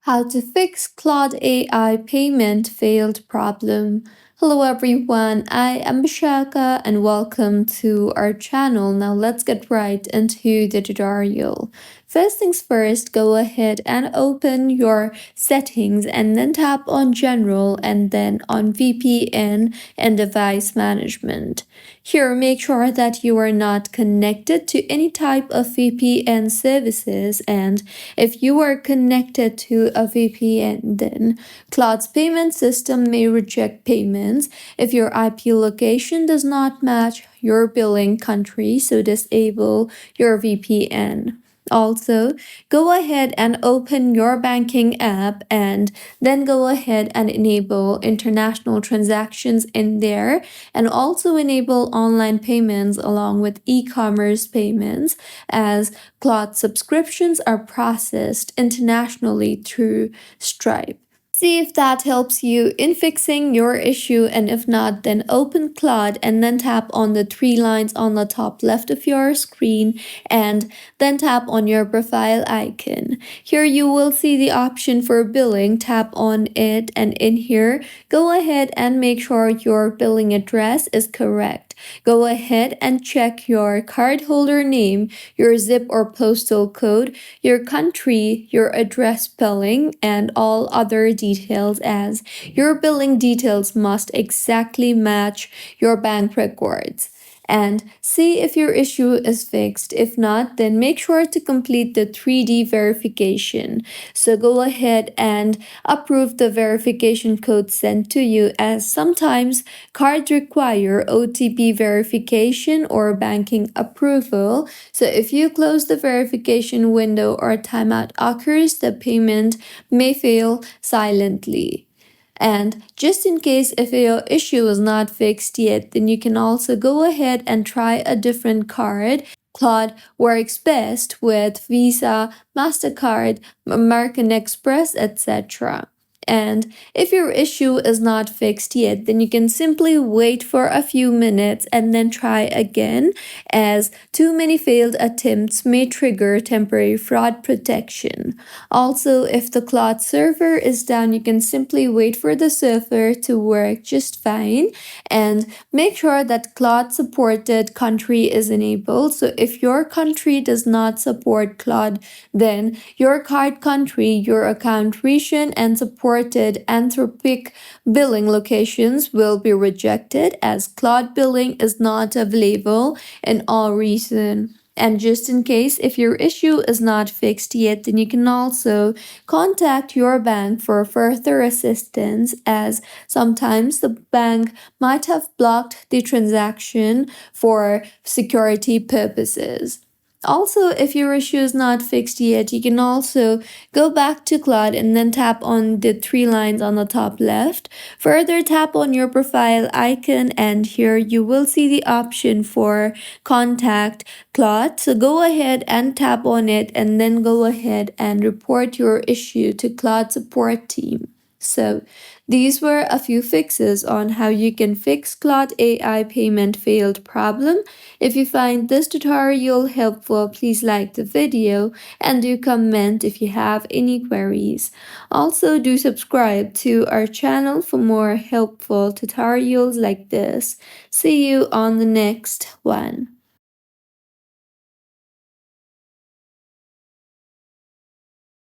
How to fix Claude AI Payment Failed problem. Hello everyone, I am Bishaka and welcome to our channel. Now let's get right into the tutorial. First things first, go ahead and open your settings and then tap on General and then on VPN and Device Management. Here, make sure that you are not connected to any type of VPN services, and if you are connected to a VPN, then Claude's payment system may reject payments if your IP location does not match your billing country, so disable your VPN. Also, go ahead and open your banking app and then go ahead and enable international transactions in there, and also enable online payments along with e-commerce payments, as Claude subscriptions are processed internationally through Stripe. See if that helps you in fixing your issue, and if not, then open Claude and then tap on the three lines on the top left of your screen and then tap on your profile icon. Here you will see the option for billing. Tap on it, and in here, go ahead and make sure your billing address is correct. Go ahead and check your cardholder name, your zip or postal code, your country, your address spelling, and all other details, as your billing details must exactly match your bank records. And see if your issue is fixed. If not, then make sure to complete the 3D verification. So go ahead and approve the verification code sent to you, as sometimes cards require OTP verification or banking approval. So if you close the verification window or timeout occurs, the payment may fail silently. And just in case if your issue is not fixed yet, then you can also go ahead and try a different card. Claude works best with Visa, MasterCard, American Express, etc. And if your issue is not fixed yet, then you can simply wait for a few minutes and then try again, as too many failed attempts may trigger temporary fraud protection. Also, if the Claude server is down, you can simply wait for the server to work just fine, and make sure that Claude supported country is enabled. So if your country does not support Claude, then your card country, your account region, and supported Anthropic billing locations will be rejected, as Claude billing is not available in all regions. And just in case if your issue is not fixed yet, then you can also contact your bank for further assistance, as sometimes the bank might have blocked the transaction for security purposes. Also, if your issue is not fixed yet, you can also go back to Claude and then tap on the three lines on the top left. Further, tap on your profile icon, and here you will see the option for contact Claude. So go ahead and tap on it, and then go ahead and report your issue to Claude support team. So these were a few fixes on how you can fix Claude AI Payment Failed problem. If you find this tutorial helpful, please like the video and do comment if you have any queries. Also, do subscribe to our channel for more helpful tutorials like this. See you on the next one.